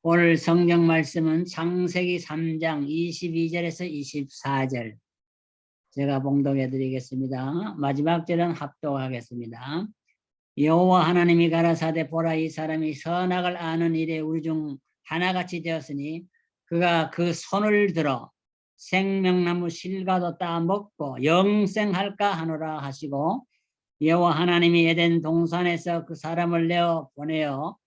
오늘 성경 말씀은 창세기 3장 22절에서 24절 제가 봉독해 드리겠습니다. 마지막 절은 합독하겠습니다. 여호와 하나님이 가라사대 보라 이 사람이 선악을 아는 일에 우리 중 하나같이 되었으니 그가 그 손을 들어 생명나무 실과도 따먹고 영생할까 하노라 하시고 여호와 하나님이 에덴 동산에서 그 사람을 내어 보내어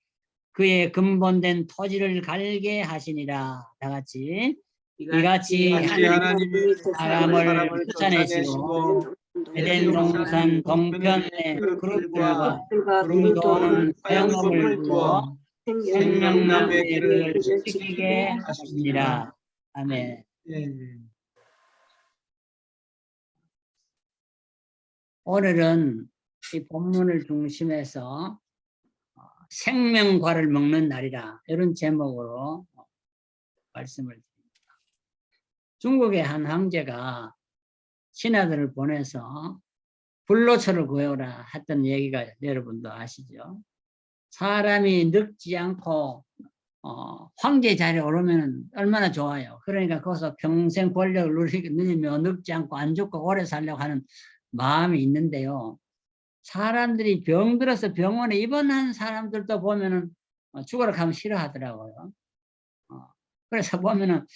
그의 근본된 토지를 갈게 하시니라. 다같이 이같이 하나님이 사람을 쫓아내시고 에덴 동산 동편에 그룹들과 그 도는 소용목을 두어 생명나무의 길을 지키게 하시니라. 아멘. 오늘은 이 본문을 중심해서 생명과를 먹는 날이라 이런 제목으로 말씀을 드립니다. 중국의 한 황제가 신하들을 보내서 불로초를 구해오라 했던 얘기가 여러분도 아시죠? 사람이 늙지 않고 황제 자리에 오르면 얼마나 좋아요. 그러니까 거기서 평생 권력을 누리면 늙지 않고 안 죽고 오래 살려고 하는 마음이 있는데요. 사람들이 병들어서 병원에 입원한 사람들도 보면은 죽으러 가면 싫어하더라고요. 그래서 보면은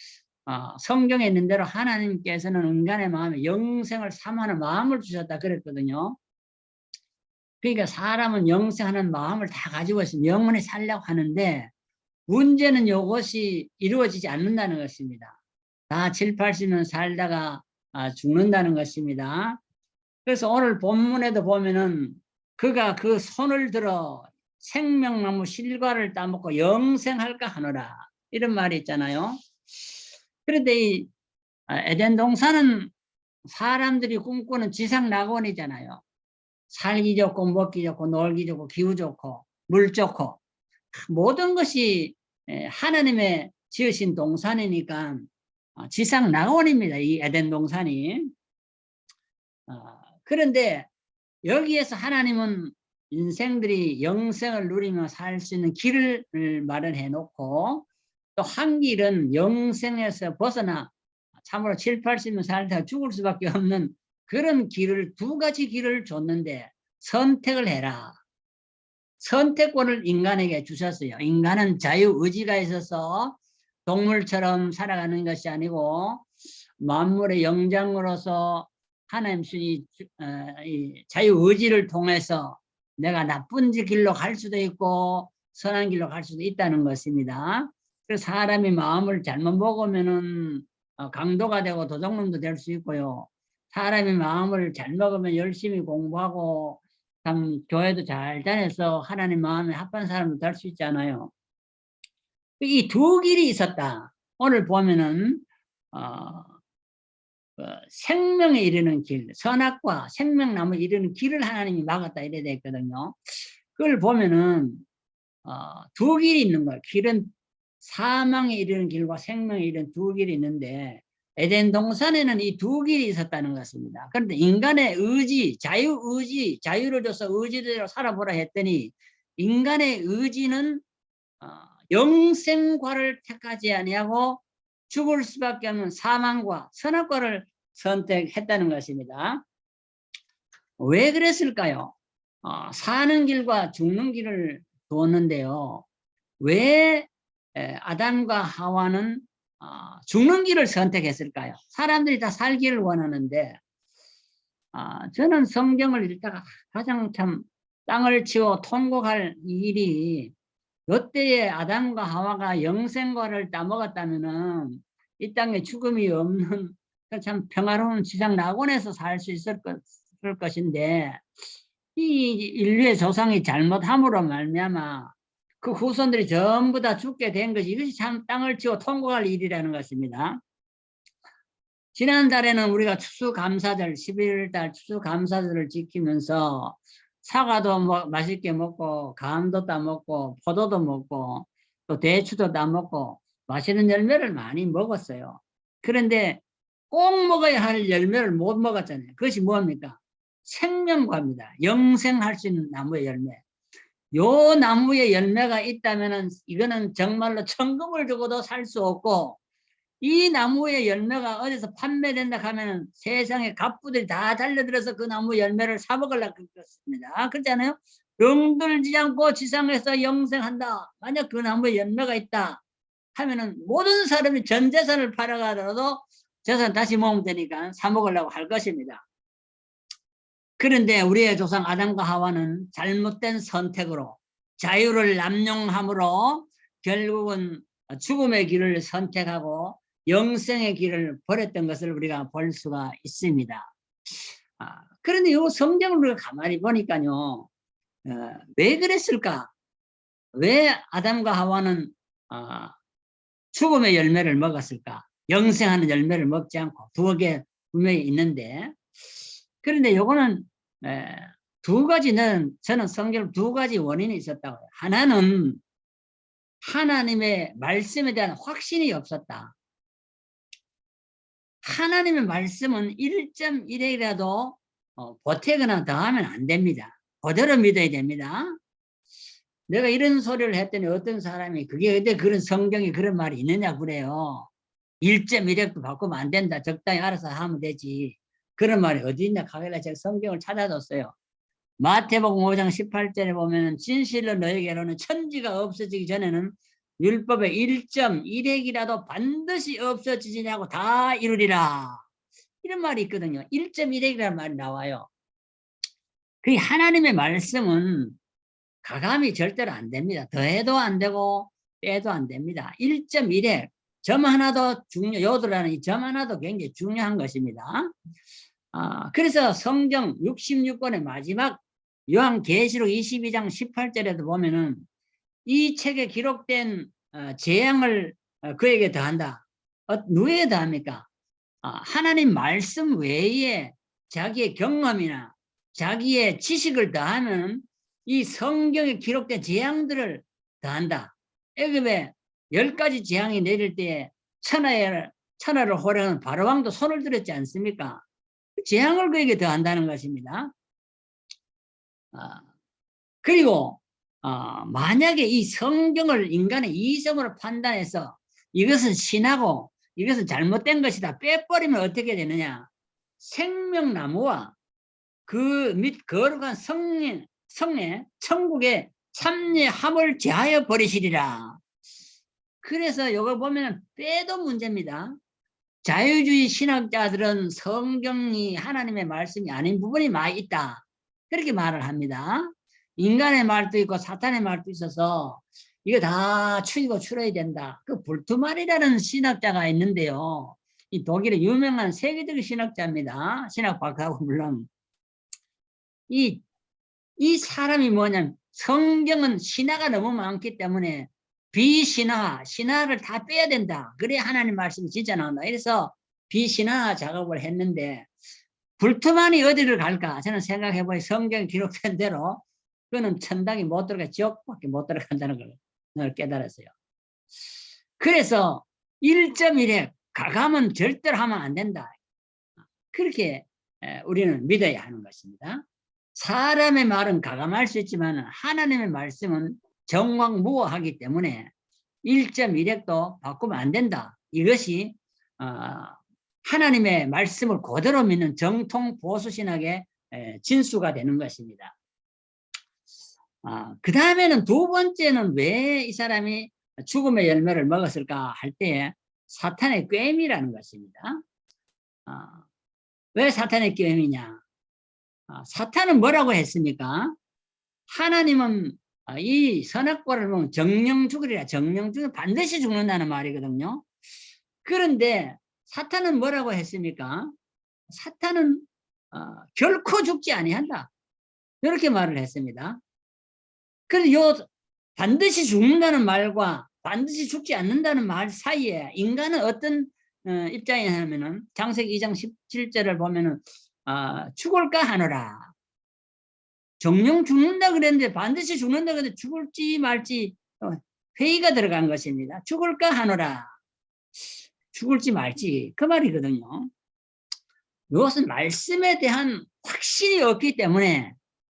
성경에 있는 대로 하나님께서는 인간의 마음에 영생을 삼하는 마음을 주셨다 그랬거든요. 그러니까 사람은 영생하는 마음을 다 가지고 있으면 영원히 살려고 하는데 문제는 이것이 이루어지지 않는다는 것입니다. 다 7, 80년 살다가 죽는다는 것입니다. 그래서 오늘 본문에도 보면은 그가 그 손을 들어 생명나무 실과를 따먹고 영생할까 하노라 이런 말이 있잖아요. 그런데 이 에덴 동산은 사람들이 꿈꾸는 지상낙원이잖아요. 살기 좋고 먹기 좋고 놀기 좋고 기후 좋고 물 좋고 모든 것이 하나님의 지으신 동산이니까 지상낙원입니다. 이 에덴 동산이. 그런데 여기에서 하나님은 인생들이 영생을 누리며 살 수 있는 길을 마련해 놓고 또 한 길은 영생에서 벗어나 참으로 7, 80년 살다가 죽을 수밖에 없는 그런 길을 두 가지 길을 줬는데 선택을 해라. 선택권을 인간에게 주셨어요. 인간은 자유의지가 있어서 동물처럼 살아가는 것이 아니고 만물의 영장으로서 하나님 이 자유의지를 통해서 내가 나쁜 길로 갈 수도 있고 선한 길로 갈 수도 있다는 것입니다. 그래서 사람이 마음을 잘못 먹으면은 강도가 되고 도둑놈도 될 수 있고요. 사람이 마음을 잘 먹으면 열심히 공부하고 참 교회도 잘 다녀서 하나님 마음에 합한 사람도 될 수 있잖아요. 이 두 길이 있었다. 오늘 보면은 생명에 이르는 길, 선악과 생명나무에 이르는 길을 하나님이 막았다 이래 돼 있거든요. 그걸 보면은 두 길이 있는 거예요. 길은 사망에 이르는 길과 생명에 이르는 두 길이 있는데 에덴 동산에는 이 두 길이 있었다는 것입니다. 그런데 인간의 의지, 자유의지, 자유를 줘서 의지대로 살아보라 했더니 인간의 의지는 영생과를 택하지 아니하고 죽을 수밖에 없는 사망과 선악과를 선택했다는 것입니다. 왜 그랬을까요? 사는 길과 죽는 길을 두었는데요. 왜 아담과 하와는 죽는 길을 선택했을까요? 사람들이 다 살기를 원하는데 저는 성경을 읽다가 가장 참 땅을 치워 통곡할 일이 이때에 아담과 하와가 영생과를 따먹었다면은 이 땅에 죽음이 없는 참 평화로운 지상 낙원에서 살 수 있을 것인데 이 인류의 조상이 잘못함으로 말미암아 그 후손들이 전부 다 죽게 된 것이 이것이 참 땅을 치워 통곡할 일이라는 것입니다. 지난달에는 우리가 추수감사절 11달 추수감사절을 지키면서 사과도 맛있게 먹고 감도 따먹고 포도도 먹고 또 대추도 따먹고 맛있는 열매를 많이 먹었어요. 그런데 꼭 먹어야 할 열매를 못 먹었잖아요. 그것이 뭡니까? 생명과입니다. 영생할 수 있는 나무의 열매. 요 나무에 열매가 있다면은 이거는 정말로 천금을 주고도 살 수 없고, 이 나무의 열매가 어디서 판매된다 하면은 세상에 갑부들이 다 달려들어서 그 나무 열매를 사 먹으려고 그렇습니다. 그렇잖아요. 병들지 않고 지상에서 영생한다. 만약 그 나무에 열매가 있다 하면은 모든 사람이 전 재산을 팔아가더라도 재산 다시 모으면 되니까 사 먹으려고 할 것입니다. 그런데 우리의 조상 아담과 하와는 잘못된 선택으로 자유를 남용함으로 결국은 죽음의 길을 선택하고 영생의 길을 버렸던 것을 우리가 볼 수가 있습니다. 그런데 이 성경을 우리가 가만히 보니까요, 왜 그랬을까? 왜 아담과 하와는 죽음의 열매를 먹었을까? 영생하는 열매를 먹지 않고 두어 개 분명히 있는데, 그런데 요거는 두 가지는, 저는 성경 두 가지 원인이 있었다고 해요. 하나는 하나님의 말씀에 대한 확신이 없었다. 하나님의 말씀은 1.1이라도 보태거나 더하면 안 됩니다. 그대로 믿어야 됩니다. 내가 이런 소리를 했더니 어떤 사람이 그게 근데 그런 성경에 그런 말이 있느냐 그래요. 1.1획도 바꾸면 안 된다. 적당히 알아서 하면 되지. 그런 말이 어디 있냐 하길래 제가 성경을 찾아줬어요. 마태복음 5장 18절에 보면은 진실로 너에게로는 천지가 없어지기 전에는 율법의 1.1획이라도 반드시 없어지지냐고 다 이루리라. 이런 말이 있거든요. 1.1획이라는 말이 나와요. 그 하나님의 말씀은 가감이 절대로 안 됩니다. 더해도 안 되고 빼도 안 됩니다. 1.1획 점 하나도 요도라는 이 점 하나도 굉장히 중요한 것입니다. 그래서 성경 66권의 마지막 요한계시록 22장 18절에도 보면은 이 책에 기록된 재앙을 그에게 더한다. 누구에게 더합니까? 하나님 말씀 외에 자기의 경험이나 자기의 지식을 더하면 이 성경에 기록된 재앙들을 더한다. 애굽에 10가지 재앙이 내릴 때에 천하를 호령하는 바로왕도 손을 들었지 않습니까? 재앙을 그에게 더한다는 것입니다. 그리고 만약에 이 성경을 인간의 이성으로 판단해서 이것은 신하고 이것은 잘못된 것이다 빼버리면 어떻게 되느냐? 생명나무와 그 및 거룩한 성내 천국의 참여함을 제하여 버리시리라. 그래서 이거 보면 빼도 문제입니다. 자유주의 신학자들은 성경이 하나님의 말씀이 아닌 부분이 많이 있다. 그렇게 말을 합니다. 인간의 말도 있고 사탄의 말도 있어서 이거 다 추이고 추려야 된다. 그 볼트만이라는 신학자가 있는데요. 이 독일의 유명한 세계적인 신학자입니다. 신학 박사고 물론. 이 사람이 뭐냐면 성경은 신화가 너무 많기 때문에 비신화, 신화를 다 빼야 된다. 그래야 하나님 말씀이 진짜 나온다. 이래서 비신화 작업을 했는데 불투만이 어디를 갈까? 저는 생각해보니 성경에 기록된 대로 그거는 천당이 못 들어가 지옥밖에 못 들어간다는 걸 깨달았어요. 그래서 1.1에 가감은 절대로 하면 안 된다. 그렇게 우리는 믿어야 하는 것입니다. 사람의 말은 가감할 수 있지만 하나님의 말씀은 정확무어하기 때문에 1.1획도 바꾸면 안 된다. 이것이 하나님의 말씀을 그대로 믿는 정통 보수신학의 진수가 되는 것입니다. 그 다음에는 두 번째는 왜 이 사람이 죽음의 열매를 먹었을까 할 때에 사탄의 꾀임이라는 것입니다. 왜 사탄의 꾀임이냐? 사탄은 뭐라고 했습니까? 하나님은 이 선악과를 먹으면 정령 죽으리라. 정령 죽으면 반드시 죽는다는 말이거든요. 그런데 사탄은 뭐라고 했습니까? 사탄은 결코 죽지 아니한다. 이렇게 말을 했습니다. 그래서 요 반드시 죽는다는 말과 반드시 죽지 않는다는 말 사이에 인간은 어떤 입장이냐면은 창세기 2장 17절을 보면은 죽을까 하노라. 정령 죽는다 그랬는데 반드시 죽는다 그랬는데 죽을지 말지 회의가 들어간 것입니다. 죽을까 하노라. 죽을지 말지 그 말이거든요. 이것은 말씀에 대한 확신이 없기 때문에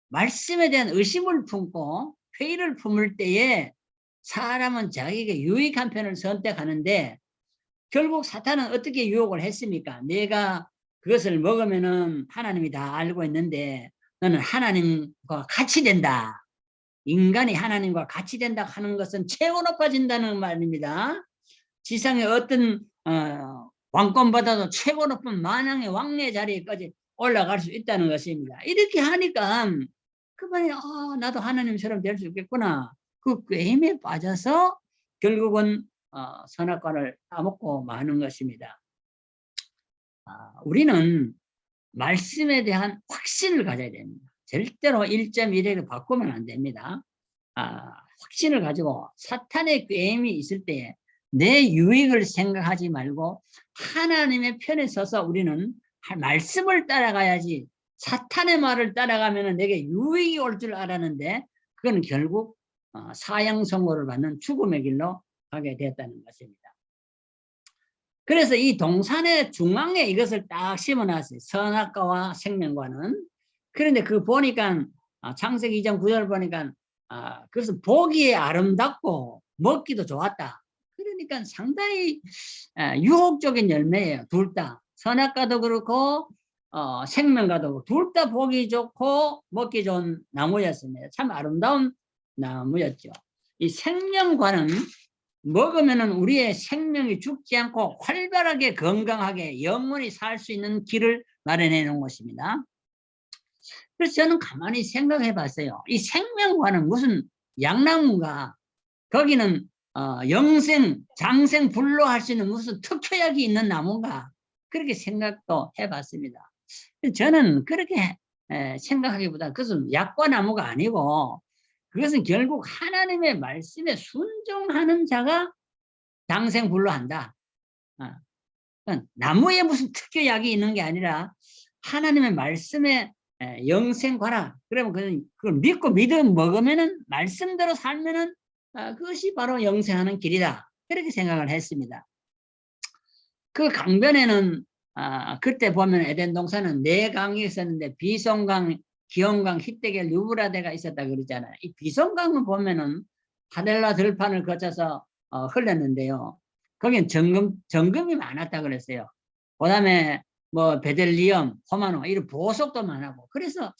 말씀에 대한 의심을 품고 회의를 품을 때에 사람은 자기에게 유익한 편을 선택하는데 결국 사탄은 어떻게 유혹을 했습니까? 내가 그것을 먹으면은 하나님이 다 알고 있는데 너는 하나님과 같이 된다. 인간이 하나님과 같이 된다 하는 것은 최고 높아진다는 말입니다. 지상의 어떤 왕권보다도 최고 높은 만왕의 왕의 자리에까지 올라갈 수 있다는 것입니다. 이렇게 하니까 그만이 나도 하나님처럼 될 수 있겠구나. 그 꾀임에 빠져서 결국은 선악과를 따먹고 마는 것입니다. 우리는 말씀에 대한 확신을 가져야 됩니다. 절대로 1.1을 바꾸면 안 됩니다. 확신을 가지고 사탄의 꾀임이 있을 때 내 유익을 생각하지 말고 하나님의 편에 서서 우리는 말씀을 따라가야지 사탄의 말을 따라가면 내게 유익이 올 줄 알았는데 그건 결국 사형선고를 받는 죽음의 길로 가게 되었다는 것입니다. 그래서 이 동산의 중앙에 이것을 딱 심어놨어요. 선악과와 생명과는. 그런데 그 보니까 창세기 2장 9절 보니까 그것은 보기에 아름답고 먹기도 좋았다. 그러니까 상당히 유혹적인 열매예요. 둘 다. 선악과도 그렇고 생명과도 둘 다 보기 좋고 먹기 좋은 나무였습니다. 참 아름다운 나무였죠. 이 생명과는 먹으면은 우리의 생명이 죽지 않고 활발하게 건강하게 영원히 살 수 있는 길을 마련해 놓은 것입니다. 그래서 저는 가만히 생각해 봤어요. 이 생명과는 무슨 양나무가 거기는 영생, 장생, 불로할 수 있는 무슨 특효약이 있는 나무인가 그렇게 생각도 해 봤습니다. 저는 그렇게 생각하기보다 그것은 약과 나무가 아니고 그것은 결국 하나님의 말씀에 순종하는 자가 장생불로한다. 나무에 무슨 특효약이 있는 게 아니라 하나님의 말씀에 영생과라. 그러면 그걸 믿고 먹으면은 말씀대로 살면은 그것이 바로 영생하는 길이다. 그렇게 생각을 했습니다. 그 강변에는 그때 보면 에덴 동산은 4강이 있었는데 비송강, 기온강, 히데겔, 유브라데가 있었다 그러잖아요. 이 비송강을 보면은 하델라 들판을 거쳐서 흘렀는데요. 거긴 정금이 많았다 그랬어요. 그다음에 뭐 베델리엄, 호마노 이런 보석도 많았고 그래서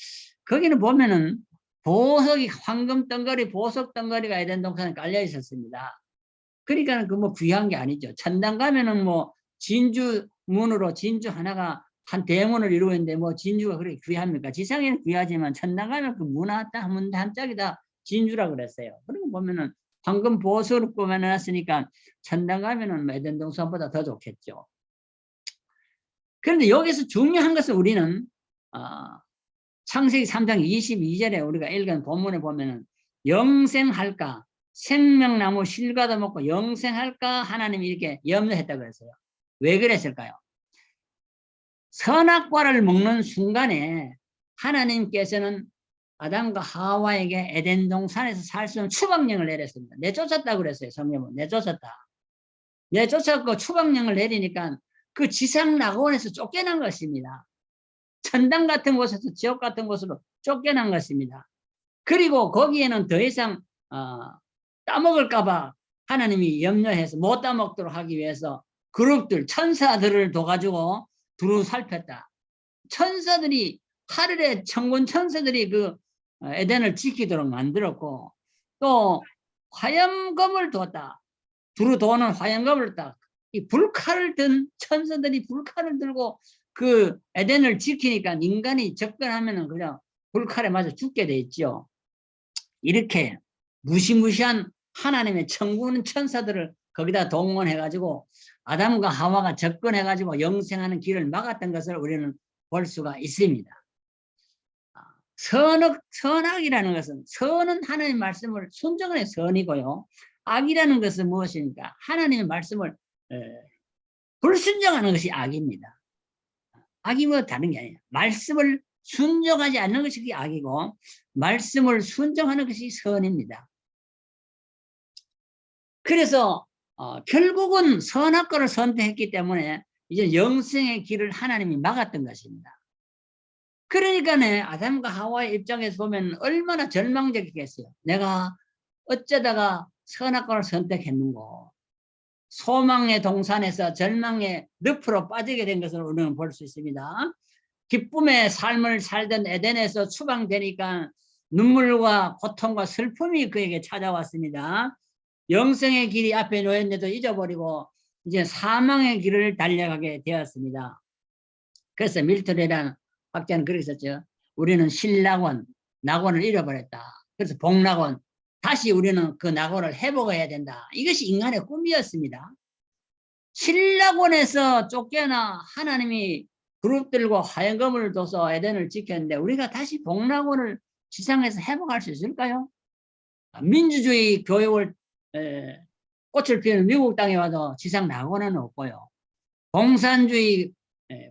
거기는 보면은 보석이 황금 덩거리, 보석 덩거리가 에덴 동산에 깔려 있었습니다. 그러니까 그 뭐 귀한 게 아니죠. 천당 가면은 뭐 진주 문으로 진주 하나가 한 대문을 이루고 있는데 뭐 진주가 그렇게 귀합니까? 지상에는 귀하지만 천당 가면 그 문 한 짝이 다 진주라 그랬어요. 그리고 보면은 황금 보석으로 꾸며놨으니까 천당 가면은 에덴 동산보다 더 좋겠죠. 그런데 여기서 중요한 것은 우리는 창세기 3장 22절에 우리가 읽은 본문에 보면은 영생할까 생명나무 실과도 먹고 영생할까 하나님이 이렇게 염려했다고 했어요. 왜 그랬을까요? 선악과를 먹는 순간에 하나님께서는 아담과 하와에게 에덴 동산에서 살 수 있는 추방령을 내렸습니다. 내쫓았다고 그랬어요. 성경은 내쫓았다. 내쫓았고 추방령을 내리니까 그 지상 낙원에서 쫓겨난 것입니다. 천당 같은 곳에서 지옥 같은 곳으로 쫓겨난 것입니다. 그리고 거기에는 더 이상 따먹을까봐 하나님이 염려해서 못 따먹도록 하기 위해서 그룹들 천사들을 둬가지고 두루 살폈다. 천사들이 하늘의 천군 천사들이 그 에덴을 지키도록 만들었고 또 화염검을 뒀다. 두루 도는 화염검을 딱 이 불칼을 든 천사들이 불칼을 들고 그 에덴을 지키니까 인간이 접근하면은 그냥 불칼에 맞아 죽게 돼 있죠. 이렇게 무시무시한 하나님의 천군 천사들을 거기다 동원해가지고 아담과 하와가 접근해가지고 영생하는 길을 막았던 것을 우리는 볼 수가 있습니다. 선악이라는 것은 선은 하나님의 말씀을 순종하는 선이고요. 악이라는 것은 무엇입니까? 하나님의 말씀을 불순종하는 것이 악입니다. 악이 뭐 다른 게 아니에요. 말씀을 순종하지 않는 것이 그게 악이고 말씀을 순종하는 것이 선입니다. 그래서 결국은 선악과를 선택했기 때문에 이제 영생의 길을 하나님이 막았던 것입니다. 그러니까는 아담과 하와의 입장에서 보면 얼마나 절망적이겠어요. 내가 어쩌다가 선악과를 선택했는고. 소망의 동산에서 절망의 늪으로 빠지게 된 것을 우리는 볼 수 있습니다. 기쁨의 삶을 살던 에덴에서 추방되니까 눈물과 고통과 슬픔이 그에게 찾아왔습니다. 영생의 길이 앞에 놓였는데도 잊어버리고 이제 사망의 길을 달려가게 되었습니다. 그래서 밀턴이라는 학자는 그렇게 썼죠. 우리는 신낙원, 낙원을 잃어버렸다. 그래서 복낙원, 다시 우리는 그 낙원을 회복해야 된다. 이것이 인간의 꿈이었습니다. 신낙원에서 쫓겨나 하나님이 그룹들과 화염검을 둬서 에덴을 지켰는데 우리가 다시 복낙원을 지상에서 회복할 수 있을까요? 민주주의 교육을 꽃을 피우는 미국 땅에 와도 지상 낙원은 없고요. 공산주의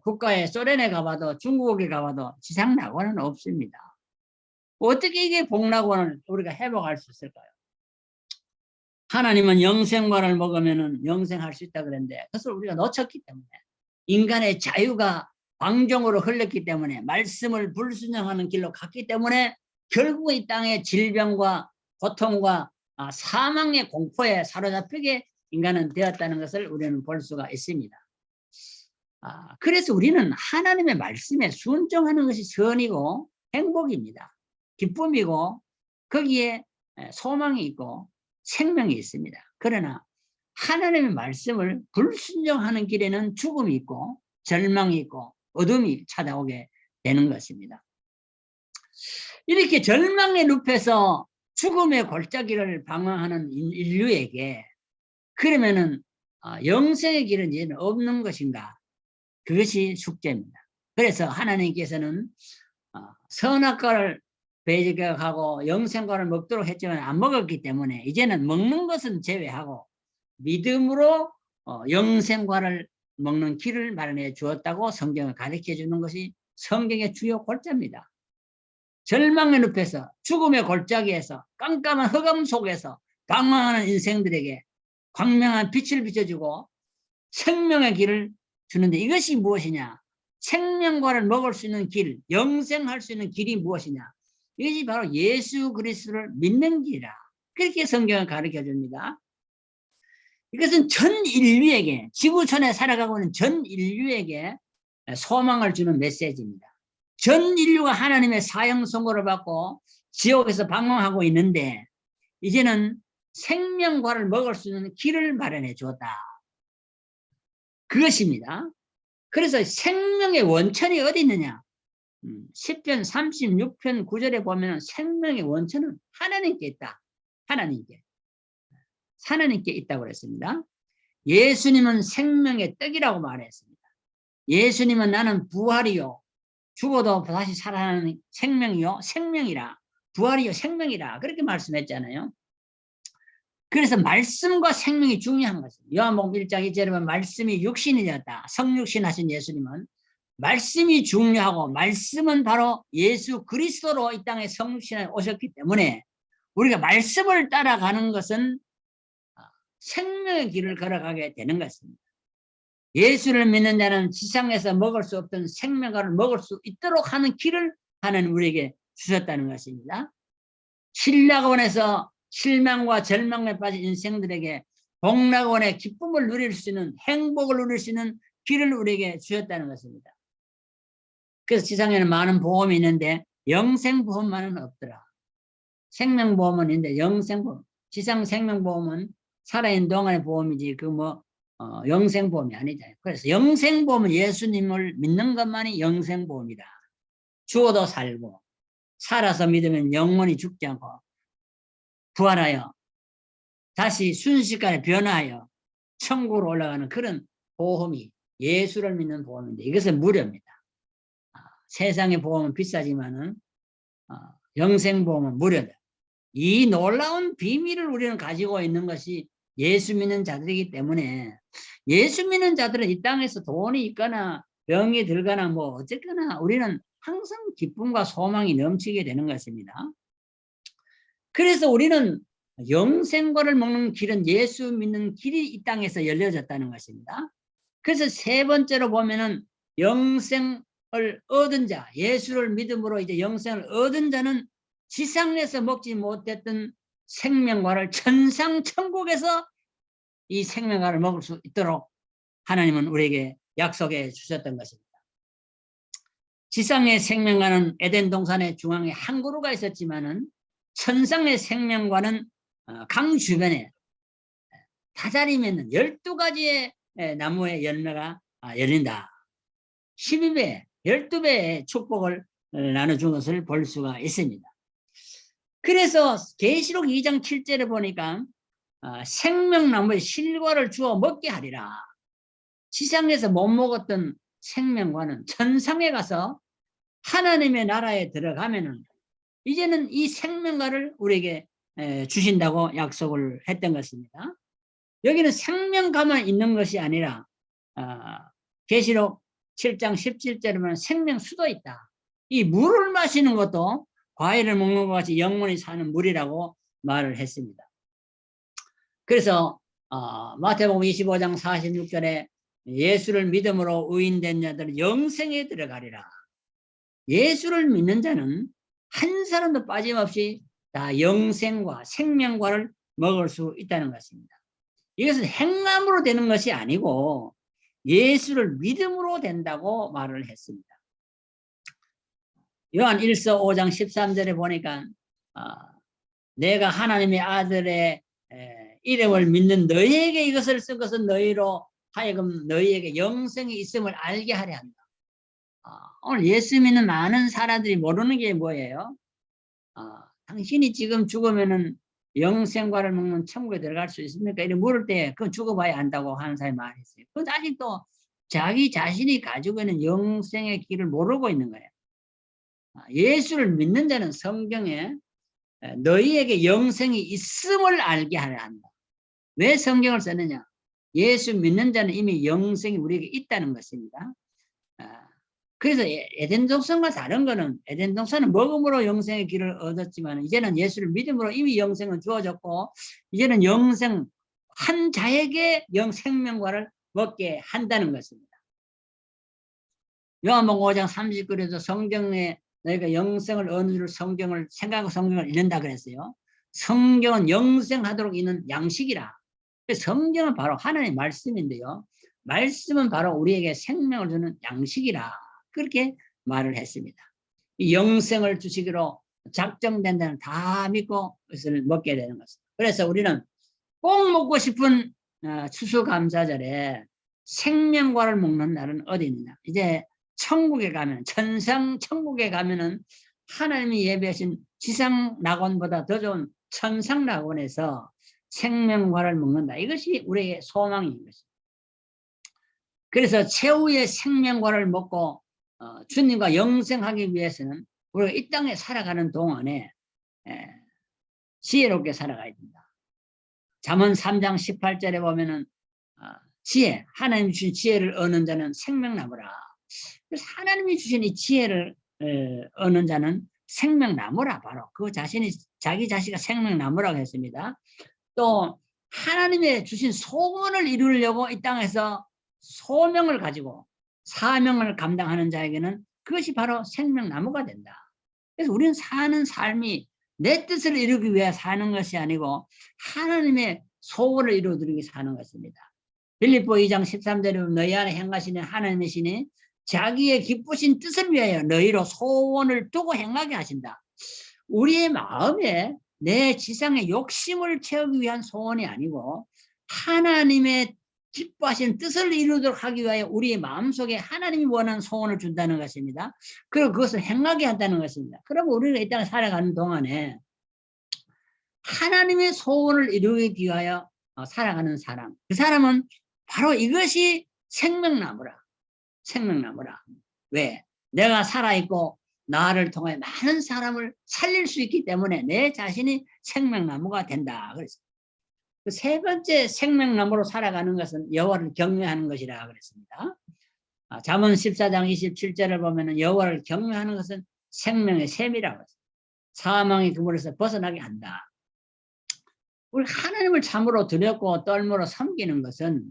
국가에 소련에 가봐도 중국에 가봐도 지상 낙원은 없습니다. 어떻게 이게 복낙원을 우리가 회복할 수 있을까요? 하나님은 영생과를 먹으면 영생할 수 있다 그랬는데 그것을 우리가 놓쳤기 때문에 인간의 자유가 방종으로 흘렀기 때문에 말씀을 불순종하는 길로 갔기 때문에 결국 이 땅의 질병과 고통과 사망의 공포에 사로잡히게 인간은 되었다는 것을 우리는 볼 수가 있습니다. 그래서 우리는 하나님의 말씀에 순종하는 것이 선이고 행복입니다. 기쁨이고 거기에 소망이 있고 생명이 있습니다. 그러나 하나님의 말씀을 불순종하는 길에는 죽음이 있고 절망이 있고 어둠이 찾아오게 되는 것입니다. 이렇게 절망의 늪에서 죽음의 골짜기를 방황하는 인류에게 그러면은 영생의 길은 이제는 없는 것인가? 그것이 숙제입니다. 그래서 하나님께서는 선악과를 배제하고 영생과를 먹도록 했지만 안 먹었기 때문에 이제는 먹는 것은 제외하고 믿음으로 영생과를 먹는 길을 마련해 주었다고 성경을 가르쳐 주는 것이 성경의 주요 골자입니다. 절망의 늪에서 죽음의 골짜기에서 깜깜한 흑암 속에서 방황하는 인생들에게 광명한 빛을 비춰주고 생명의 길을 주는데 이것이 무엇이냐? 생명과를 먹을 수 있는 길, 영생할 수 있는 길이 무엇이냐? 이것이 바로 예수 그리스도를 믿는 길이라. 그렇게 성경을 가르쳐 줍니다. 이것은 전 인류에게, 지구촌에 살아가고 있는 전 인류에게 소망을 주는 메시지입니다. 전 인류가 하나님의 사형 선고를 받고 지옥에서 방황하고 있는데 이제는 생명과를 먹을 수 있는 길을 마련해 주었다. 그것입니다. 그래서 생명의 원천이 어디 있느냐? 10편 36편 9절에 보면 생명의 원천은 하나님께 있다. 하나님께 있다고 그랬습니다. 예수님은 생명의 떡이라고 말했습니다. 예수님은 나는 부활이요 죽어도 다시 살아나는 생명이요 생명이라 부활이요 생명이라 그렇게 말씀했잖아요. 그래서 말씀과 생명이 중요한 것입니다. 요한복음 1장 2절에 보면 말씀이 육신이 되었다. 성육신 하신 예수님은 말씀이 중요하고 말씀은 바로 예수 그리스도로 이 땅에 성육신에 오셨기 때문에 우리가 말씀을 따라가는 것은 생명의 길을 걸어가게 되는 것입니다. 예수를 믿는 자는 지상에서 먹을 수 없던 생명과를 먹을 수 있도록 하는 길을 하나님 우리에게 주셨다는 것입니다. 신낙원에서 실망과 절망에 빠진 인생들에게 복낙원의 기쁨을 누릴 수 있는 행복을 누릴 수 있는 길을 우리에게 주셨다는 것입니다. 그래서 지상에는 많은 보험이 있는데 영생보험만은 없더라. 생명보험은 있는데 영생보험, 지상 생명보험은 살아있는 동안의 보험이지 영생보험이 아니잖아요. 그래서 영생보험은 예수님을 믿는 것만이 영생보험이다. 죽어도 살고 살아서 믿으면 영원히 죽지 않고 부활하여 다시 순식간에 변화하여 천국으로 올라가는 그런 보험이 예수를 믿는 보험인데 이것은 무료입니다. 세상의 보험은 비싸지만은 영생보험은 무료다. 이 놀라운 비밀을 우리는 가지고 있는 것이 예수 믿는 자들이기 때문에 예수 믿는 자들은 이 땅에서 돈이 있거나 병이 들거나 어쨌거나 우리는 항상 기쁨과 소망이 넘치게 되는 것입니다. 그래서 우리는 영생과를 먹는 길은 예수 믿는 길이 이 땅에서 열려졌다는 것입니다. 그래서 세 번째로 보면은 영생 얻은 자, 예수를 믿음으로 이제 영생을 얻은 자는 지상에서 먹지 못했던 생명과를 천상 천국에서 이 생명과를 먹을 수 있도록 하나님은 우리에게 약속해 주셨던 것입니다. 지상의 생명과는 에덴 동산의 중앙에 한 그루가 있었지만은 천상의 생명과는 강 주변에 다자리 맺는 12가지의 나무의 열매가 열린다. 12배, 12배의 축복을 나눠준 것을 볼 수가 있습니다. 그래서 계시록 2장 7절에 보니까 생명나무의 실과를 주어 먹게 하리라. 지상에서 못 먹었던 생명과는 천상에 가서 하나님의 나라에 들어가면은 이제는 이 생명과를 우리에게 주신다고 약속을 했던 것입니다. 여기는 생명가만 있는 것이 아니라 계시록 7장 17절에 보면 생명수도 있다. 이 물을 마시는 것도 과일을 먹는 것 같이 영원히 사는 물이라고 말을 했습니다. 그래서 마태복음 25장 46절에 예수를 믿음으로 의인된 자들은 영생에 들어가리라. 예수를 믿는 자는 한 사람도 빠짐없이 다 영생과 생명과를 먹을 수 있다는 것입니다. 이것은 행함으로 되는 것이 아니고 예수를 믿음으로 된다고 말을 했습니다. 요한 1서 5장 13절에 보니까 내가 하나님의 아들의 이름을 믿는 너희에게 이것을 쓴 것은 너희로 하여금 너희에게 영생이 있음을 알게 하려 한다. 오늘 예수 믿는 많은 사람들이 모르는 게 뭐예요? 당신이 지금 죽으면은 영생과를 먹는 천국에 들어갈 수 있습니까? 이렇게 물을 때 그건 죽어봐야 안다고 하는 사람이 많이 있어요. 그건 아직도 자기 자신이 가지고 있는 영생의 길을 모르고 있는 거예요. 예수를 믿는 자는 성경에 너희에게 영생이 있음을 알게 하려 한다. 왜 성경을 썼느냐? 예수 믿는 자는 이미 영생이 우리에게 있다는 것입니다. 그래서 에덴 동산과 다른 거는 에덴 동산은 먹음으로 영생의 길을 얻었지만 이제는 예수를 믿음으로 이미 영생은 주어졌고 이제는 영생 한 자에게 생명과를 먹게 한다는 것입니다. 요한복음 5장 39절에도 성경에 너희가 영생을 얻는 줄 성경을 생각하고 성경을 읽는다 그랬어요. 성경은 영생하도록 있는 양식이라. 성경은 바로 하나님의 말씀인데요. 말씀은 바로 우리에게 생명을 주는 양식이라. 그렇게 말을 했습니다. 이 영생을 주시기로 작정된 데는 다 믿고 그것을 먹게 되는 것입니다. 그래서 우리는 꼭 먹고 싶은 추수감사절에 생명과를 먹는 날은 어디 있느냐? 이제 천국에 가면 천상 천국에 가면은 하나님이 예배하신 지상 낙원보다 더 좋은 천상 낙원에서 생명과를 먹는다. 이것이 우리의 소망인 것입니다. 그래서 최후의 생명과를 먹고 주님과 영생하기 위해서는 우리가 이 땅에 살아가는 동안에 지혜롭게 살아가야 된다. 잠언 3장 18절에 보면은 지혜, 하나님 주신 지혜를 얻는 자는 생명나무라. 그래서 하나님이 주신 이 지혜를 얻는 자는 생명나무라. 바로 그 자신이 자기 자신이 생명나무라고 했습니다. 또 하나님의 주신 소원을 이루려고 이 땅에서 소명을 가지고 사명을 감당하는 자에게는 그것이 바로 생명나무가 된다. 그래서 우리는 사는 삶이 내 뜻을 이루기 위해 사는 것이 아니고 하나님의 소원을 이루기 위해 사는 것입니다. 빌립보 2장 13절에 너희 안에 행하시는 하나님의 신이 자기의 기쁘신 뜻을 위하여 너희로 소원을 두고 행하게 하신다. 우리의 마음에 내 지상의 욕심을 채우기 위한 소원이 아니고 하나님의 기뻐하신 뜻을 이루도록 하기 위하여 우리의 마음속에 하나님이 원하는 소원을 준다는 것입니다. 그리고 그것을 행하게 한다는 것입니다. 그러면 우리가 이 땅에 살아가는 동안에 하나님의 소원을 이루기 위하여 살아가는 사람, 그 사람은 바로 이것이 생명나무라. 생명나무라. 왜? 내가 살아있고 나를 통해 많은 사람을 살릴 수 있기 때문에 내 자신이 생명나무가 된다. 그랬어요. 그 세 번째 생명나무로 살아가는 것은 여호와를 경외하는 것이라 그랬습니다. 잠언 14장 27절을 보면은 여호와를 경외하는 것은 생명의 샘이라고 했어요. 사망의 그물에서 벗어나게 한다. 우리 하나님을 참으로 두렵고 떨므로 섬기는 것은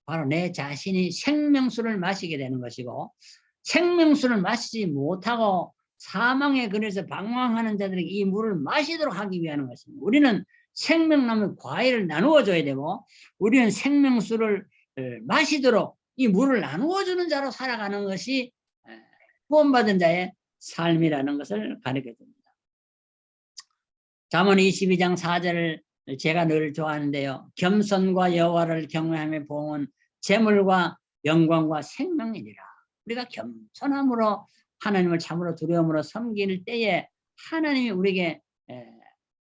바로 내 자신이 생명수를 마시게 되는 것이고 생명수를 마시지 못하고 사망에 그래서 방황하는 자들에게 이 물을 마시도록 하기 위한 것입니다. 우리는 생명나무 과일을 나누어 줘야 되고 우리는 생명수를 마시도록 이 물을 나누어 주는 자로 살아가는 것이 구원받은 자의 삶이라는 것을 가르쳐 줍니다. 잠언 22장 4절을 제가 늘 좋아하는데요. 겸손과 여호와를 경외하며 보응은 재물과 영광과 생명이니라. 우리가 겸손함으로 하나님을 참으로 두려움으로 섬길 때에 하나님이 우리에게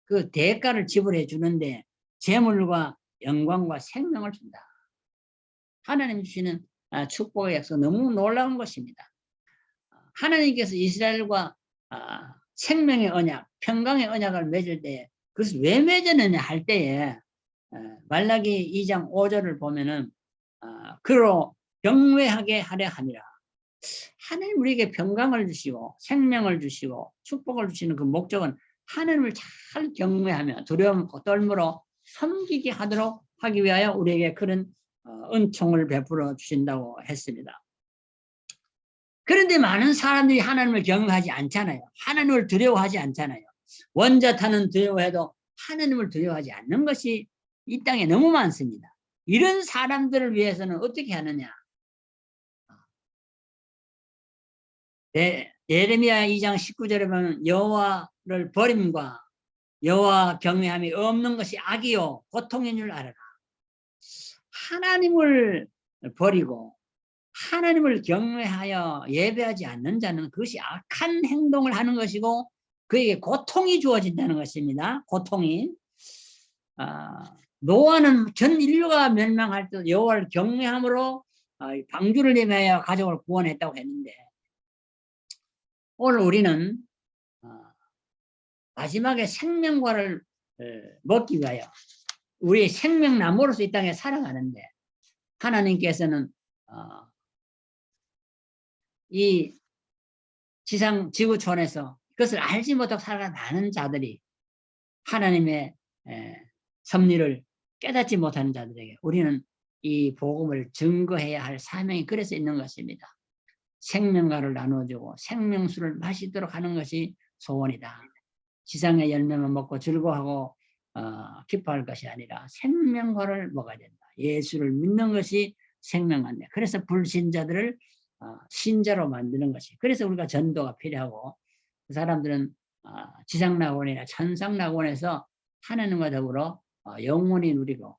그 대가를 지불해 주는데 재물과 영광과 생명을 준다. 하나님 주시는 축복의 약속 너무 놀라운 것입니다. 하나님께서 이스라엘과 생명의 언약, 평강의 언약을 맺을 때에 그것을 왜 맺었느냐 할 때에 말라기 2장 5절을 보면은 그로 경외하게 하려 함이라. 하나님 우리에게 평강을 주시고 생명을 주시고 축복을 주시는 그 목적은 하나님을 잘 경외하며 두려움 떨므로 섬기게 하도록 하기 위하여 우리에게 그런 은총을 베풀어 주신다고 했습니다. 그런데 많은 사람들이 하나님을 경외하지 않잖아요. 하나님을 두려워하지 않잖아요. 원자타는 두려워해도 하나님을 두려워하지 않는 것이 이 땅에 너무 많습니다. 이런 사람들을 위해서는 어떻게 하느냐. 예레미야 2장 19절에 보면 여호와를 버림과 여호와 경외함이 없는 것이 악이요 고통인 줄 알아라. 하나님을 버리고 하나님을 경외하여 예배하지 않는 자는 그것이 악한 행동을 하는 것이고 그에게 고통이 주어진다는 것입니다. 고통이. 노아는 전 인류가 멸망할 때 여호와를 경외함으로 방주를 예매하여 가족을 구원했다고 했는데 오늘 우리는 마지막에 생명과를 먹기 위하여 우리의 생명나무로서 이 땅에 살아가는데 하나님께서는 이 지상 지구촌에서 그것을 알지 못하고 살아가는 많은 자들이 하나님의 섭리를 깨닫지 못하는 자들에게 우리는 이 복음을 증거해야 할 사명이 그래서 있는 것입니다. 생명과를 나눠주고 생명수를 마시도록 하는 것이 소원이다. 지상의 열매만 먹고 즐거워하고 기뻐할 것이 아니라 생명과를 먹어야 된다. 예수를 믿는 것이 생명한데 그래서 불신자들을 신자로 만드는 것이 그래서 우리가 전도가 필요하고 그 사람들은 지상낙원이나 천상낙원에서 하나님과 더불어 영원히 누리고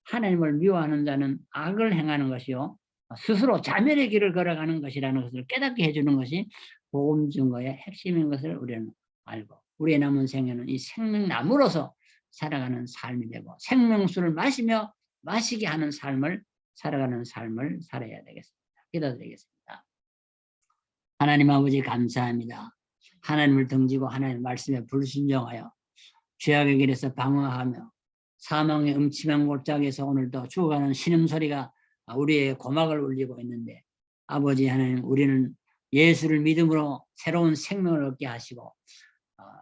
하나님을 미워하는 자는 악을 행하는 것이요 스스로 자멸의 길을 걸어가는 것이라는 것을 깨닫게 해주는 것이 복음 증거의 핵심인 것을 우리는 알고 우리의 남은 생애는 이 생명나무로서 살아가는 삶이 되고 생명수를 마시며 마시게 하는 삶을 살아가는 삶을 살아야 되겠습니다. 기도드리겠습니다. 하나님 아버지 감사합니다. 하나님을 등지고 하나님의 말씀에 불순종하여 죄악의 길에서 방황하며 사망의 음침한 골짜기에서 오늘도 죽어가는 신음소리가 우리의 고막을 울리고 있는데 아버지 하나님 우리는 예수를 믿음으로 새로운 생명을 얻게 하시고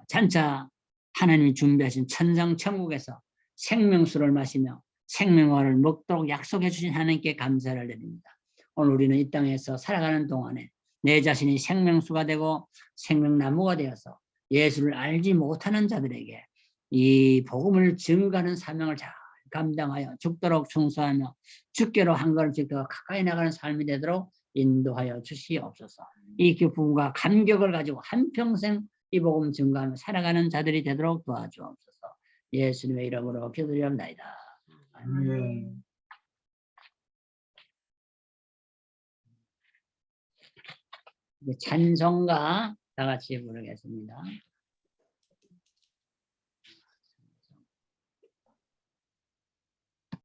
장차 하나님이 준비하신 천상 천국에서 생명수를 마시며 생명화를 먹도록 약속해 주신 하나님께 감사를 드립니다. 오늘 우리는 이 땅에서 살아가는 동안에 내 자신이 생명수가 되고 생명나무가 되어서 예수를 알지 못하는 자들에게 이 복음을 증거하는 사명을 잘 감당하여 죽도록 충성하며 죽게로 한 걸음씩 더 가까이 나가는 삶이 되도록 인도하여 주시옵소서. 이 기쁨과 감격을 가지고 한평생 이 복음 증거하며 살아가는 자들이 되도록 도와주옵소서. 예수님의 이름으로 기도드리옵나이다. 아멘. 찬송가 다 같이 부르겠습니다.